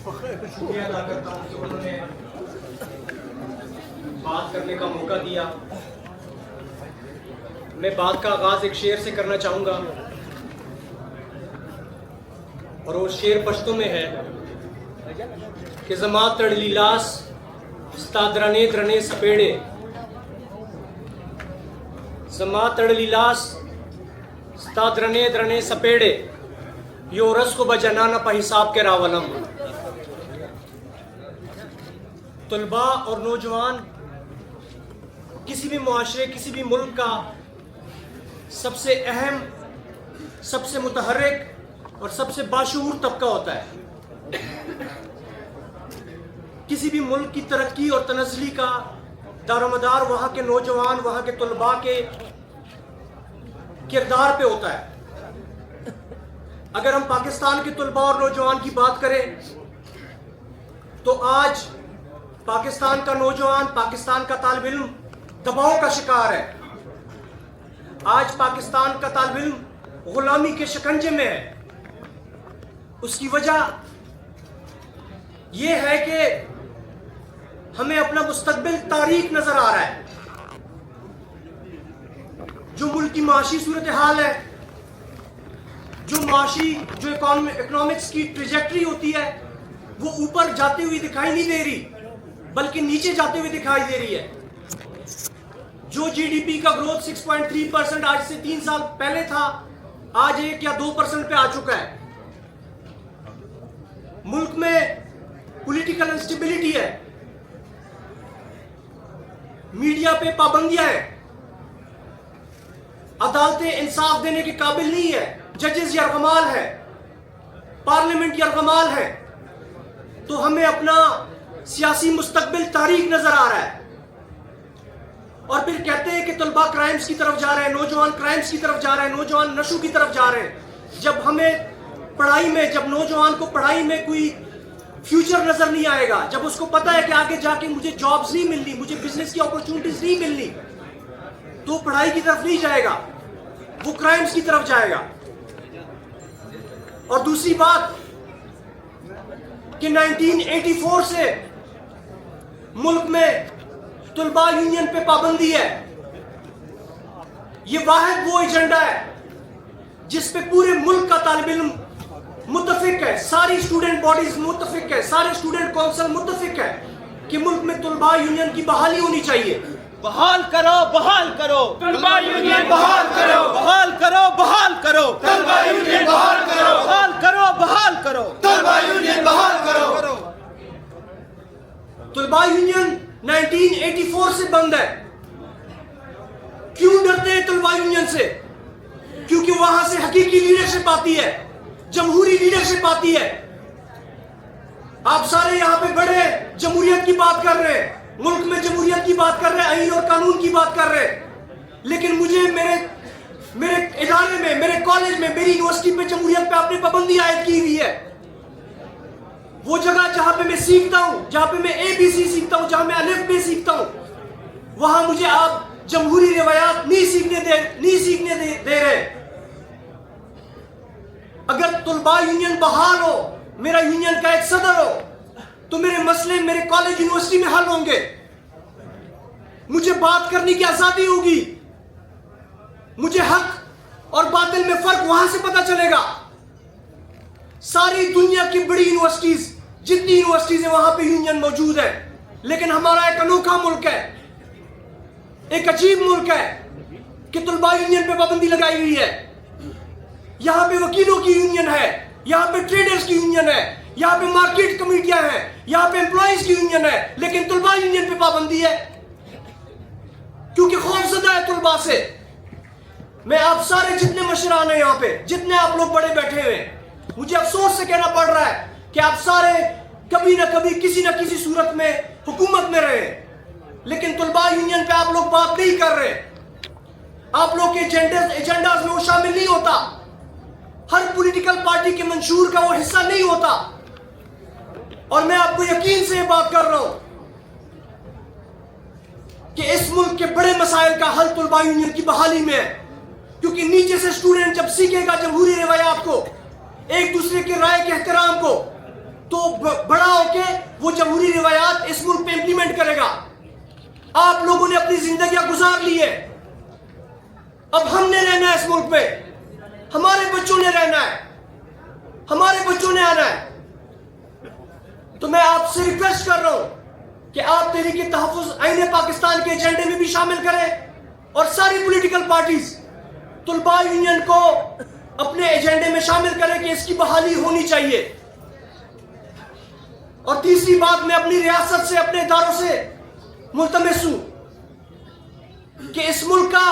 شکریہ ادا کرتا ہوں کہ انہوں نے بات کرنے کا موقع دیا. میں بات کا آغاز ایک شعر سے کرنا چاہوں گا اور وہ شعر پشتو میں ہے کہ زما تڑلی لاس ستا درنے درنے سپیڑے. زما تڑلی لاس ستا درنے درنے سپیڑے یو رس کو بجنانا پا حساب کے راولم. طلباء اور نوجوان کسی بھی معاشرے کسی بھی ملک کا سب سے اہم سب سے متحرک اور سب سے باشعور طبقہ ہوتا ہے. کسی بھی ملک کی ترقی اور تنزلی کا دار و مدار وہاں کے نوجوان وہاں کے طلباء کے کردار پہ ہوتا ہے. اگر ہم پاکستان کے طلباء اور نوجوان کی بات کریں تو آج پاکستان کا نوجوان پاکستان کا طالب علم دباؤ کا شکار ہے. آج پاکستان کا طالب علم غلامی کے شکنجے میں ہے. اس کی وجہ یہ ہے کہ ہمیں اپنا مستقبل تاریک نظر آ رہا ہے. جو ملک کی معاشی صورتحال ہے جو اکنامکس کی ٹریجیکٹری ہوتی ہے وہ اوپر جاتے ہوئے دکھائی نہیں دے رہی بلکہ نیچے جاتے ہوئے دکھائی دے رہی ہے. جو جی ڈی پی کا گروتھ 6.3% آج سے 3 سال پہلے تھا آج 1 یا 2% پہ آ چکا ہے. ملک میں پولیٹیکل انسٹیبلٹی ہے, میڈیا پہ پابندیاں ہیں, عدالتیں انصاف دینے کے قابل نہیں ہے, ججز یرغمال ہے, پارلیمنٹ یرغمال ہے. تو ہمیں اپنا سیاسی مستقبل تاریک نظر آ رہا ہے. اور پھر کہتے ہیں کہ طلباء کرائمز کی طرف جا رہے ہیں, نوجوان کرائمز کی طرف جا رہے ہیں, نوجوان نشو کی طرف جا رہے ہیں. جب ہمیں پڑھائی میں جب نوجوان کو پڑھائی میں کوئی فیوچر نظر نہیں آئے گا, جب اس کو پتا ہے کہ آگے جا کے مجھے جابز نہیں ملنی, مجھے بزنس کی اپرچونٹیز نہیں ملنی, تو پڑھائی کی طرف نہیں جائے گا, وہ کرائمز کی طرف جائے گا. اور دوسری بات کہ 1984 سے ملک میں طلباء یونین پہ پابندی ہے. یہ واحد وہ ایجنڈا ہے جس پہ پورے ملک کا طالب علم متفق ہے, ساری اسٹوڈنٹ باڈیز متفق ہے, سارے اسٹوڈنٹ کونسل متفق ہے کہ ملک میں طلباء یونین کی بحالی ہونی چاہیے. بحال کرو بحال کرو طلباء یونین بحال کرو بحال کرو بحال کرو طلباء یونین بحال کرو بحال کرو بحال کرو طلباء یونین بحال کرو. طلباء یونین 1984 سے بند ہے. کیوں ڈرتے ہیں طلباء یونین سے؟ کیونکہ وہاں سے حقیقی لیڈرشپ آتی ہے, جمہوری لیڈرشپ آتی ہے. آپ سارے یہاں پہ بڑے جمہوریت کی بات کر رہے ہیں, ملک میں جمہوریت کی بات کر رہے ہیں, آئین اور قانون کی بات کر رہے ہیں, لیکن مجھے میرے ادارے میں, میرے کالج میں, میری یونیورسٹی پہ جمہوریت پہ آپ نے پابندی عائد کی ہوئی ہے. وہ جگہ جہاں پہ میں سیکھتا ہوں, جہاں پہ میں اے بی سی سیکھتا ہوں, جہاں میں الف بے سیکھتا ہوں, وہاں مجھے آپ جمہوری روایات نہیں سیکھنے دے رہے. اگر طلباء یونین بحال ہو, میرا یونین کا ایک صدر ہو, تو میرے مسئلے میرے کالج یونیورسٹی میں حل ہوں گے. مجھے بات کرنے کی آزادی ہوگی, مجھے حق اور باطل میں فرق وہاں سے پتہ چلے گا. ساری دنیا کی بڑی یونیورسٹیز, جتنی یونیورسٹیز ہیں وہاں پہ یونین موجود ہے, لیکن ہمارا ایک انوکھا ملک ہے, ایک عجیب ملک ہے کہ طلباء یونین پہ پابندی لگائی ہوئی ہے. یہاں پہ وکیلوں کی یونین ہے, یہاں پہ ٹریڈرز کی یونین ہے, یہاں پہ مارکیٹ کمیٹیاں ہیں, یہاں پہ امپلائیز کی یونین ہے, لیکن طلباء یونین پہ پابندی ہے کیونکہ خوف زدہ ہے طلباء سے. میں آپ سارے جتنے مشران ہیں یہاں پہ, جتنے آپ لوگ بڑے بیٹھے ہوئے, مجھے افسوس سے کہنا پڑ رہا ہے کہ آپ سارے کبھی نہ کبھی کسی نہ کسی صورت میں حکومت میں رہے, لیکن طلباء یونین پہ آپ لوگ بات نہیں کر رہے. آپ لوگ کے ایجنڈاز میں وہ شامل نہیں ہوتا, ہر پولیٹیکل پارٹی کے منشور کا وہ حصہ نہیں ہوتا. اور میں آپ کو یقین سے یہ بات کر رہا ہوں کہ اس ملک کے بڑے مسائل کا حل طلباء یونین کی بحالی میں ہے, کیونکہ نیچے سے اسٹوڈنٹ جب سیکھے گا جمہوری روایات کو, ایک دوسرے کے رائے کے احترام کو, تو بڑا ہو کے وہ جمہوری روایات اس ملک پہ امپلیمنٹ کرے گا. آپ لوگوں نے اپنی زندگیاں گزار لی ہے, اب ہم نے رہنا ہے اس ملک میں, ہمارے بچوں نے رہنا ہے, ہمارے بچوں نے آنا ہے. تو میں آپ سے ریکویسٹ کر رہا ہوں کہ آپ تحریک تحفظ آئین پاکستان کے ایجنڈے میں بھی شامل کریں, اور ساری پولیٹیکل پارٹیز طلباء یونین کو اپنے ایجنڈے میں شامل کریں کہ اس کی بحالی ہونی چاہیے. اور تیسری بات, میں اپنی ریاست سے, اپنے اداروں سے ملتمس ہوں کہ اس ملک کا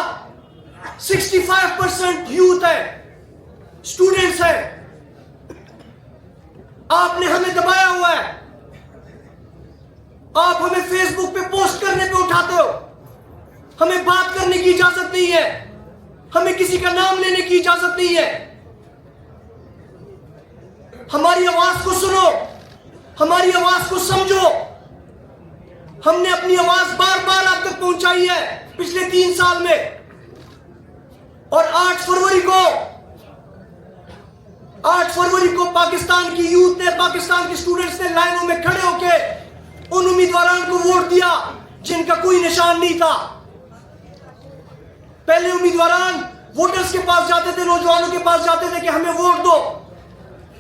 65% یوتھ ہے, اسٹوڈنٹس ہیں. آپ نے ہمیں دبایا ہوا ہے, آپ ہمیں فیس بک پہ پوسٹ کرنے پہ اٹھاتے ہو, ہمیں بات کرنے کی اجازت نہیں ہے, ہمیں کسی کا نام لینے کی اجازت نہیں ہے. ہماری آواز کو سنو, ہماری آواز کو سمجھو. ہم نے اپنی آواز بار بار آپ تک پہنچائی ہے پچھلے 3 سال میں, اور 8 فروری کو پاکستان کی یوتھ نے, پاکستان کے اسٹوڈنٹس نے لائنوں میں کھڑے ہو کے ان امیدواروں کو ووٹ دیا جن کا کوئی نشان نہیں تھا. پہلے امیدواران ووٹرز کے پاس جاتے تھے, نوجوانوں کے پاس جاتے تھے کہ ہمیں ووٹ دو,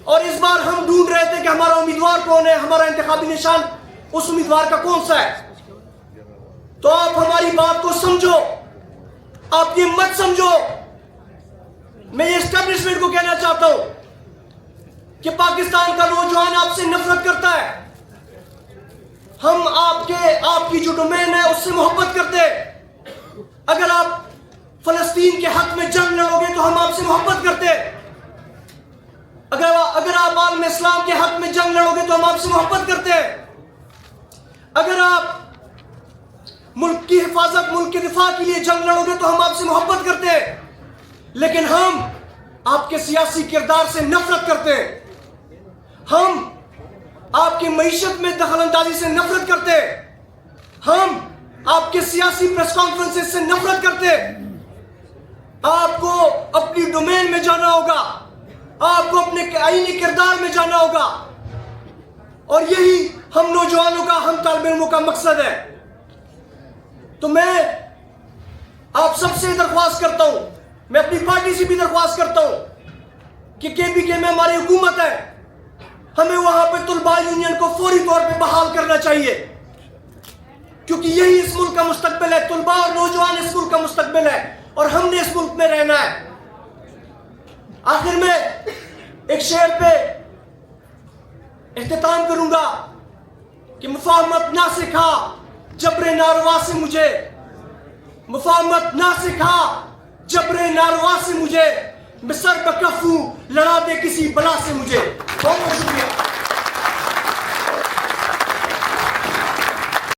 اور اس بار ہم ڈھونڈ رہے تھے کہ ہمارا امیدوار کون ہے, ہمارا انتخابی نشان اس امیدوار کا کون سا ہے. تو آپ ہماری بات کو سمجھو, آپ یہ مت سمجھو. میں یہ اسٹیبلشمنٹ کو کہنا چاہتا ہوں کہ پاکستان کا نوجوان آپ سے نفرت کرتا ہے. ہم آپ کی جو ڈومین ہے اس سے محبت کرتے ہیں. اگر آپ فلسطین کے حق میں جنگ لڑو گے تو ہم آپ سے محبت کرتے ہیں. اگر آپ عالم اسلام کے حق میں جنگ لڑو گے تو ہم آپ سے محبت کرتے ہیں. اگر آپ ملک کی حفاظت, ملک کے دفاع کے لیے جنگ لڑو گے تو ہم آپ سے محبت کرتے ہیں. لیکن ہم آپ کے سیاسی کردار سے نفرت کرتے ہیں. ہم آپ کی معیشت میں دخل اندازی سے نفرت کرتے ہیں. ہم آپ کے سیاسی پریس کانفرنسز سے نفرت کرتے ہیں. آپ کو اپنی ڈومین میں جانا ہوگا, آپ کو اپنے آئینی کردار میں جانا ہوگا, اور یہی ہم نوجوانوں کا, ہم طالب علموں کا مقصد ہے. تو میں آپ سب سے درخواست کرتا ہوں, میں اپنی پارٹی سے بھی درخواست کرتا ہوں کہ کے پی کے میں ہماری حکومت ہے, ہمیں وہاں پہ طلباء یونین کو فوری طور پہ بحال کرنا چاہیے, کیونکہ یہی اس ملک کا مستقبل ہے. طلباء اور نوجوان اس ملک کا مستقبل ہے, اور ہم نے اس ملک میں رہنا ہے. آخر میں ایک شعر پہ اختتام کروں گا کہ مفاہمت نہ سکھا جبر ناروا سے مجھے, مفاہمت نہ سکھا جبر ناروا سے مجھے, میں سر بکف ہوں لڑا دے کسی بلا سے مجھے.